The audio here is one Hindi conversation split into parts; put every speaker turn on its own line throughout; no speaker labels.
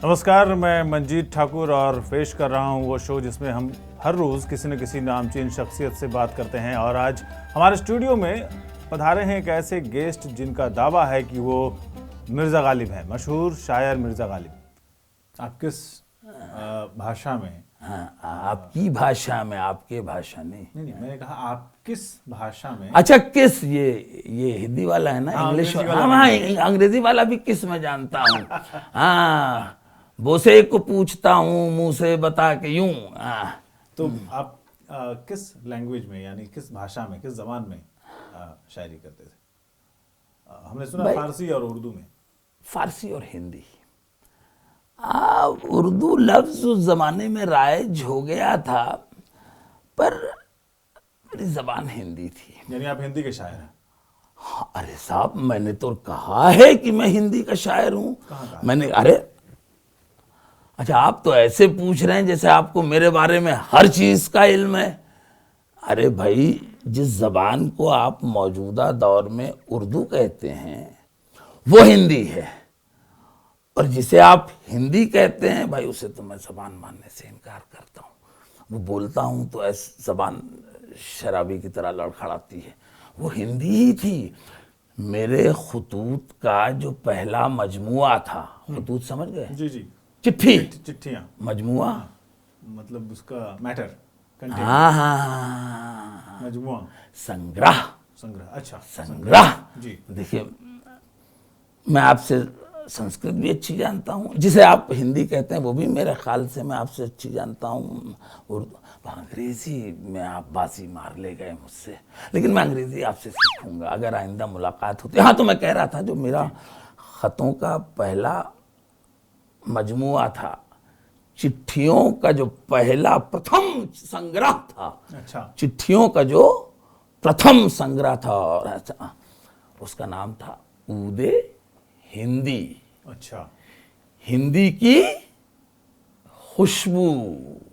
नमस्कार, मैं मंजीत ठाकुर और पेश कर रहा हूं वो शो जिसमें हम हर रोज़ किसी न किसी नामचीन शख्सियत से बात करते हैं। और आज हमारे स्टूडियो में पधारे हैं एक ऐसे गेस्ट जिनका दावा है कि वो मिर्ज़ा गालिब हैं, मशहूर शायर मिर्ज़ा गालिब। आप किस भाषा में?
हाँ, आपकी भाषा में, आपके भाषा नहीं।
नहीं, मैंने कहा आप किस भाषा में।
अच्छा, किस, ये हिंदी वाला है ना,
हाँ,
इंग्लिश
अंग्रेजी
वाला।
वाला
हाँ,
नहीं।
अंग्रेजी वाला भी किस मैं जानता हूँ। हाँ, बोसे को पूछता हूँ मुंह से बता के यूं। हाँ,
तो आप किस लैंग्वेज में, यानी किस भाषा में, किस जबान में शायरी करते थे? हमने सुना
भाई,
फारसी और उर्दू में।
फारसी और हिंदी। उर्दू लफ्ज उस जमाने में राइज हो गया था, पर मेरी जबान हिंदी थी।
यानी आप हिंदी के शायर हैं?
हाँ, अरे साहब, मैंने तो कहा है कि मैं हिंदी का शायर हूं।
कहाँ?
मैंने, अरे अच्छा, आप तो ऐसे पूछ रहे हैं जैसे आपको मेरे बारे में हर चीज का इल्म है। अरे भाई, जिस जबान को आप मौजूदा दौर में उर्दू कहते हैं वो हिंदी है, और जिसे आप हिंदी कहते हैं भाई, उसे तो मैं जबान मानने से इनकार करता हूँ। वो बोलता हूँ तो ऐसी जबान शराबी की तरह लड़खड़ाती है। वो हिंदी ही थी। मेरे खुतूत का जो पहला मजमुआ था, खुतूत समझ गए?
जी जी।
चिट्ठी,
चिट्ठियाँ।
मजमुआ।
मतलब उसका मैटर, कंटेंट।
हाँ हाँ हाँ,
मजमुआ,
संग्रह,
संग्रह। अच्छा,
संग्रह।
जी।
देखिए, मैं आपसे संस्कृत भी अच्छी जानता हूँ, जिसे आप हिंदी कहते हैं वो भी मेरे ख्याल से मैं आपसे अच्छी जानता हूँ। उर्दू, अंग्रेजी में आप बाजी मार ले गए मुझसे, लेकिन मैं अंग्रेजी आपसे सीखूंगा अगर आइंदा मुलाकात होती। हाँ, तो मैं कह रहा था, जो मेरा खतों का पहला मजमुआ था, चिट्ठियों का जो पहला प्रथम संग्रह था,
अच्छा।
चिट्ठियों का जो प्रथम संग्रह था, और उसका नाम था ऊदे हिंदी।
अच्छा,
हिंदी की खुशबू।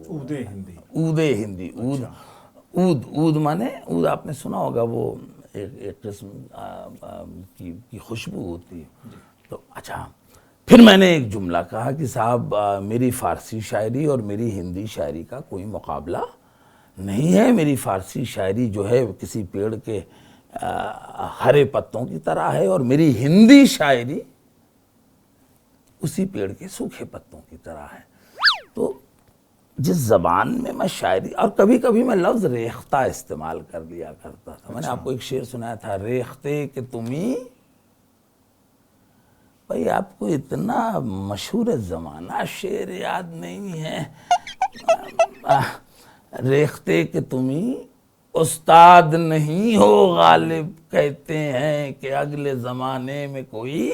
ऊदे हिंदी।
ऊदे हिंदी। ऊद,
अच्छा।
ऊद, ऊद माने, ऊद आपने सुना होगा, वो एक किस्म की खुशबू होती है। तो अच्छा, फिर मैंने एक जुमला कहा कि साहब, मेरी फारसी शायरी और मेरी हिंदी शायरी का कोई मुकाबला नहीं है। मेरी फारसी शायरी जो है किसी पेड़ के हरे पत्तों की तरह है, और मेरी हिंदी शायरी उसी पेड़ के सूखे पत्तों की तरह है। तो जिस जबान में मैं शायरी, और कभी कभी मैं लफ्ज रेख्ता इस्तेमाल कर लिया करता था। मैंने आपको एक शेर सुनाया था, रेख्ते के तुमी। भाई, आपको इतना मशहूर जमाना शेर याद नहीं है? रेख्ते के तुमी उस्ताद नहीं हो गालिब, कहते हैं कि अगले जमाने में कोई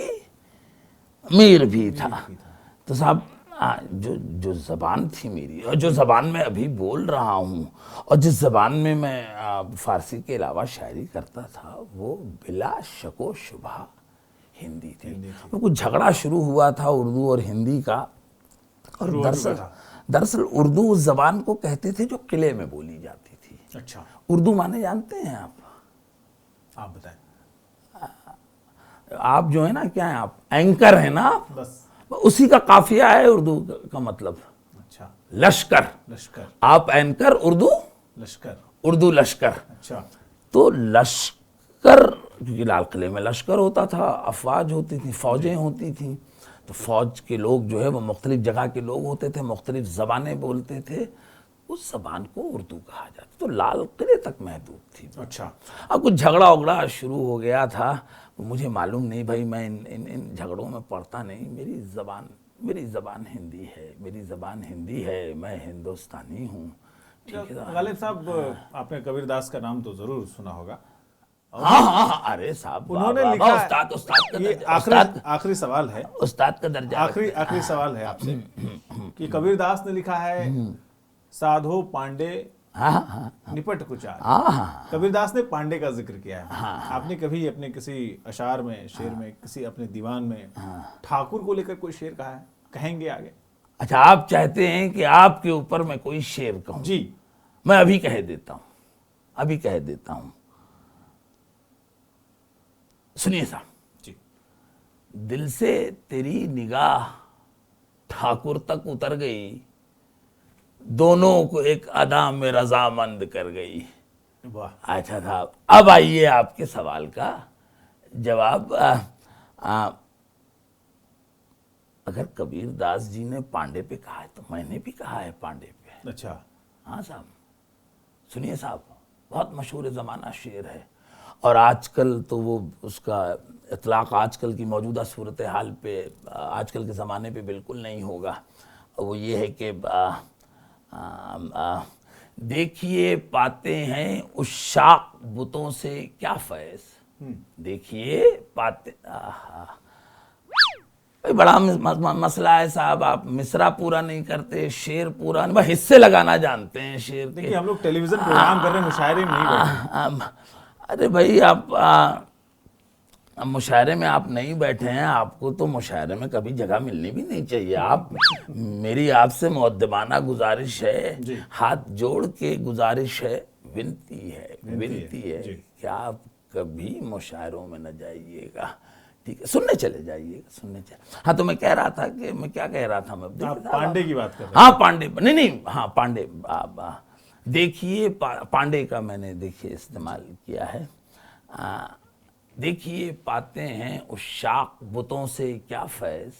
मीर भी था। तो साहब, जो जो ज़बान थी मेरी, और जो ज़बान में अभी बोल रहा हूँ, और जिस ज़बान में मैं फारसी के अलावा शायरी करता था, वो बिला शको शुबा हिंदी थी। तो कुछ झगड़ा शुरू हुआ था उर्दू और हिंदी का, और दरअसल उर्दू उस ज़बान को कहते थे जो किले में बोली जाती थी।
अच्छा।
उर्दू माने जानते हैं आप?
आप बताएं।
आप जो है ना, क्या है, आप एंकर है ना, आप
बस
उसी का काफिया है उर्दू का मतलब।
अच्छा।
लश्कर।
लश्कर।
आप एंकर, उर्दू
लश्कर।
उर्दू लश्कर।
अच्छा।
तो लश्कर, क्योंकि लाल किले में लश्कर होता था, अफवाज होती थी, फौजें होती थी। तो फौज के लोग जो है वो मुख्तलिफ जगह के लोग होते थे, मुख्तलिफ ज़बानें बोलते थे। उस जबान को उर्दू कहा जाता, तो लाल किले तक महदूद थी।
अच्छा।
अब कुछ झगड़ा उगड़ा शुरू हो गया था। मुझे मालूम नहीं भाई, मैं इन झगड़ों में पड़ता नहीं। मेरी ज़बान हिंदी है, मेरी ज़बान हिंदी है, मैं हिंदुस्तानी हूँ। ठीक है
गालिब साहब, आपने कबीरदास का नाम तो जरूर सुना होगा।
हाँ हाँ हाँ, अरे साहब,
उन्होंने लिखा,
उस्ताद, उस्ताद का
ये
दर्जा,
आखिरी सवाल है,
उस्ताद का दर्जा,
आखिरी सवाल है आपसे कि कबीरदास ने लिखा है, साधो पांडे
हाँ हाँ
निपट कुचाल।
हाँ,
कबीरदास ने पांडे का जिक्र किया है। आपने कभी अपने किसी अशार में, शेर में, किसी अपने दीवान में ठाकुर को लेकर कोई शेर कहा है? कहेंगे आगे?
अच्छा, आप चाहते हैं कि आपके ऊपर मैं कोई शेर कहूँ?
जी।
मैं अभी कह देता हूँ, अभी कह देता हूँ, सुनिए साहब।
जी।
दिल से तेरी निगाह ठाकुर तक उतर गई, दोनों को एक अदा में रजामंद कर गई।
वाह।
अच्छा साहब, अब आइए आपके सवाल का जवाब। अगर कबीर दास जी ने पांडे पे कहा है तो मैंने भी कहा है पांडे पे।
अच्छा।
हाँ साहब, सुनिए साहब, बहुत मशहूर ज़माना शेर है, और आजकल तो वो उसका इतलाक़ आजकल की मौजूदा सूरत हाल पे, आजकल के ज़माने पे बिल्कुल नहीं होगा। वो ये है कि देखिए पाते हैं उस शाक बुतों से क्या फैज़, देखिए पाते भाई बड़ा मसला है साहब, आप मिसरा पूरा नहीं करते, शेर पूरा नहीं, बस हिस्से लगाना जानते हैं शेर के।
देखिए हम लोग टेलीविजन प्रोग्राम कर रहे हैं, मुशायरे में नहीं बैठे।
अरे भाई आप मुशायरे में आप नहीं बैठे हैं, आपको तो मुशायरे में कभी जगह मिलनी भी नहीं चाहिए। आप, मेरी आपसे मुअद्दबाना गुजारिश है, हाथ जोड़ के गुजारिश है, विनती है कि आप कभी मुशायरों में न जाइएगा, ठीक है? सुनने चले जाइएगा, सुनने चले। हाँ, तो मैं कह रहा था कि मैं क्या कह रहा था, मैं
पांडे की बात कर रहे
हाँ पांडे, नहीं, हाँ पांडे, देखिए पांडे का मैंने देखिए इस्तेमाल किया है। देखिए पाते हैं उस शाक बुतों से क्या फैज़,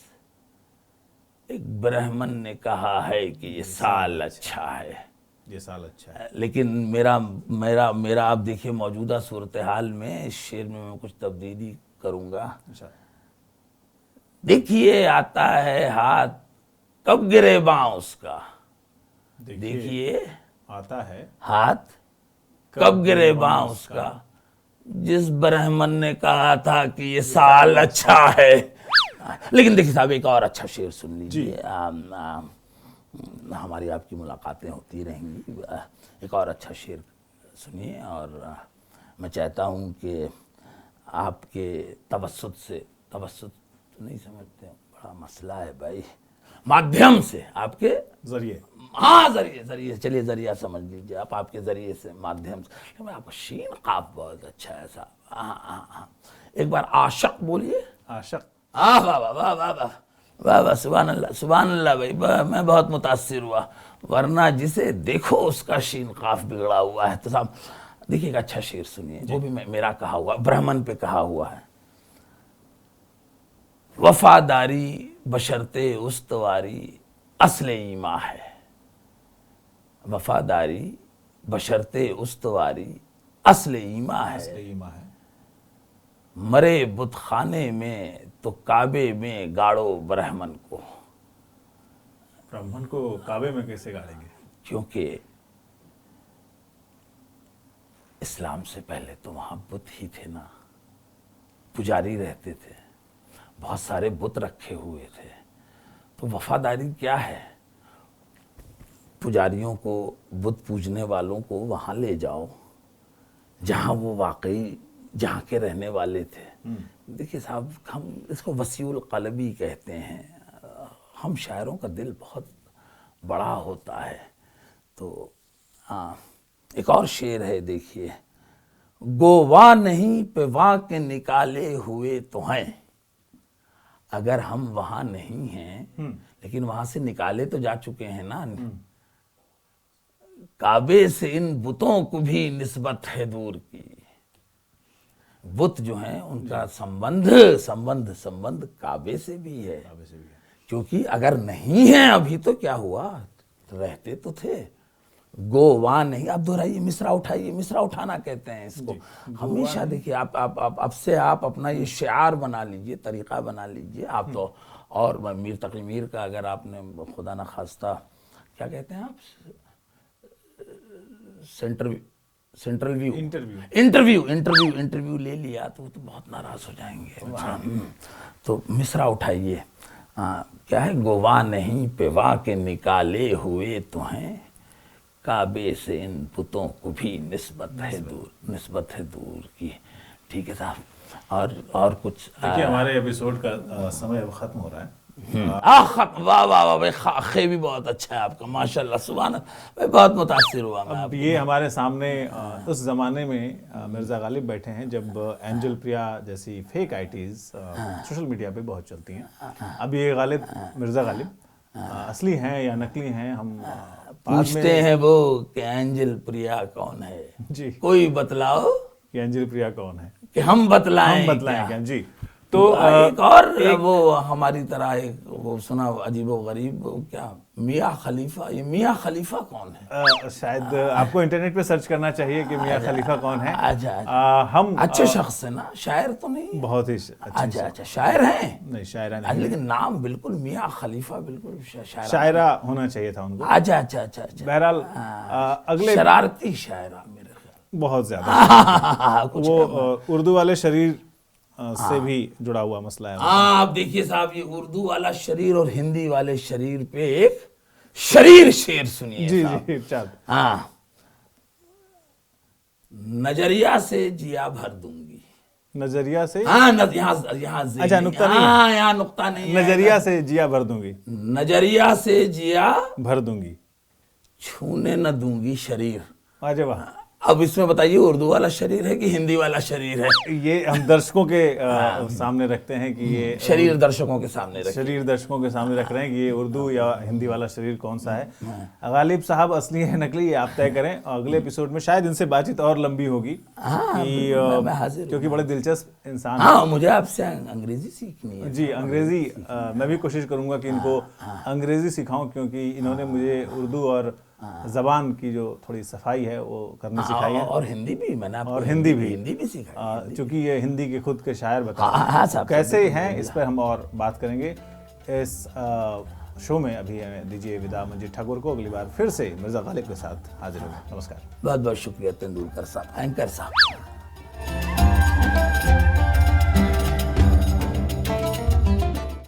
एक ब्राह्मण ने कहा है कि ये साल अच्छा है,
ये साल अच्छा है।
लेकिन मेरा आप देखिए मौजूदा सूरत हाल में इस शेर में मैं कुछ तब्दीली करूंगा।
अच्छा।
देखिए आता है हाथ कब गिरे बाँ उसका, देखिए
आता है
हाथ कब गिरे बाँ उसका, जिस ब्राह्मण ने कहा था कि ये साल अच्छा है। लेकिन देखिए साहब, एक और अच्छा शेर सुन लीजिए, हमारी आपकी मुलाकातें होती रहेंगी, एक और अच्छा शेर सुनिए। और मैं चाहता हूँ कि आपके तवस्सुत से, तवस्सुत नहीं समझते, बड़ा मसला है भाई, माध्यम से, आपके
जरिए,
हाँ जरिए, चलिए जरिया समझ लीजिए आप, आपके जरिए से, माध्यम से। आपका शीन काफ बहुत अच्छा है साहब। हाँ, एक बार आशक बोलिए।
आशक।
वाह वाह वाह वाह वाह वाह वाह वाह, सुभान अल्लाह भाई, मैं बहुत मुतासिर हुआ, वरना जिसे देखो उसका शीन काफ बिगड़ा हुआ है। तो साहब देखिए एक अच्छा शेर सुनिए, वो भी मेरा कहा हुआ, ब्राह्मण पे कहा हुआ है। वफादारी बशर्ते उस्तवारी असले ईमा है, वफादारी बशर्ते उस्तवारी असले ईमा है, मरे बुत खाने में तो काबे में गाड़ो ब्राह्मण को।
ब्राह्मण को काबे में कैसे गाड़ेंगे?
क्योंकि इस्लाम से पहले तो वहां बुत ही थे ना, पुजारी रहते थे, बहुत सारे बुत रखे हुए थे। तो वफादारी क्या है, पुजारियों को, बुत पूजने वालों को वहां ले जाओ जहां वो वाकई जहाँ के रहने वाले थे। देखिए साहब, हम इसको वसीउल क़ल्बी कहते हैं, हम शायरों का दिल बहुत बड़ा होता है। तो एक और शेर है, देखिए, गोवा नहीं पे वहाँ के निकाले हुए तो हैं, अगर हम वहाँ नहीं हैं लेकिन वहाँ से निकाले तो जा चुके हैं ना, काबे से इन बुतों को भी निस्बत है दूर की। बुत जो हैं उनका संबंध काबे से भी है, क्योंकि अगर नहीं है अभी तो क्या हुआ, रहते तो थे। गोवा नहीं, आप दोहराइए, मिसरा उठाइए, मिसरा उठाना कहते हैं इसको हमेशा। देखिए अब से आप अपना ये शिआर बना लीजिए, तरीका बना लीजिए आप तो। और मीर तकी मीर का अगर आपने खुदा न खास्ता, क्या कहते हैं आप, इंटरव्यू ले लिया तो वो तो बहुत नाराज हो जाएंगे। तो मिसरा उठाइए, क्या है, गोवा नहीं पेवा के निकाले हुए तो हैं, काबे से इन बुतों को भी निस्बत है दूर की। ठीक है साहब, और कुछ
देखिए हमारे एपिसोड का समय अब खत्म हो रहा है।
खत्म, वाह वाह वाह भाई, खाखे भी बहुत अच्छा है आपका, माशाल्लाह, सुभान अल्लाह भाई, बहुत मुतासिर हुआ मैं।
अब ये हमारे सामने उस जमाने में मिर्ज़ा गालिब बैठे हैं जब एंजल प्रिया जैसी फेक आईटीज सोशल मीडिया पे बहुत चलती हैं। अब ये गालिब, मिर्ज़ा गालिब असली हैं या नकली हैं, हम बाद
पूछते हैं वो कि एंजल प्रिया कौन है,
जी
कोई बतलाओ
कि अंजलि प्रिया कौन है,
कि हम बतलाएं
हम बतलाएं
क्या?
क्या? जी तो
एक और वो हमारी तरह एक वो सुना अजीबो गरीब, वो क्या मियाँ खलीफा, ये मियाँ खलीफा कौन है?
शायद आपको इंटरनेट पे सर्च करना चाहिए कि मियाँ खलीफा कौन है।
अच्छा
हम
अच्छे शख्स है ना, शायर तो नहीं?
बहुत ही अच्छे
अच्छा शायर हैं,
नहीं, शायरा
अच्छा,
नहीं,
लेकिन नाम बिल्कुल मियाँ खलीफा, बिल्कुल शायरा।
शायरा होना चाहिए था उनको।
अच्छा
बहरहाल अगले
शरारती शायरा मेरे ख्याल।
बहुत ज्यादा
कुछ
वो उर्दू वाले शरीर से भी जुड़ा हुआ मसला है।
आप देखिए साहब, ये उर्दू वाला शरीर और हिंदी वाले शरीर पे एक शरीर शेर सुनिए
जी
साहब।
जी चल
हाँ, नजरिया से जिया भर दूंगी।
नजरिया से,
हाँ यहाँ
अच्छा, नुक्ता नहीं है।
हाँ यहाँ नुक्ता नहीं है।
नजरिया से जिया भर दूंगी,
नजरिया से जिया
भर दूंगी,
छूने न दूंगी शरीर।
अरे वाह।
अब इसमें बताइए उर्दू वाला शरीर है कि हिंदी वाला शरीर है?
ये हम दर्शकों के सामने रखते हैं कि ये
शरीर दर्शकों के सामने रखिए।
शरीर दर्शकों के सामने रख रहे हैं कि ये उर्दू या हिंदी वाला शरीर कौन सा है। गालिब साहब असली है नकली, ये आप तय करें। अगले एपिसोड में शायद इनसे बातचीत और लंबी होगी कि
मैं हाजिर हूँ।
क्योंकि बड़े दिलचस्प इंसान हैं।
हाँ, मुझे आपसे अंग्रेजी सीखनी है।
जी अंग्रेजी मैं भी कोशिश करूंगा कि इनको अंग्रेजी सिखाऊं, क्योंकि इन्होंने मुझे उर्दू और जबान की जो थोड़ी सफाई है वो करनी सिखाई है।
और हिंदी भी मैंने आपको
और हिंदी
भी सिखाई।
चूंकि ये हिंदी के खुद के शायर बता
हाँ साहब,
कैसे हैं, इस पर हम और बात करेंगे इस शो में। अभी हमें दीजिए विदा मंजीत ठाकुर को, अगली बार फिर से मिर्जा गालिब के साथ हाजिर होंगे। नमस्कार।
बहुत बहुत शुक्रिया तेंदुलकर साहब, एंकर साहब।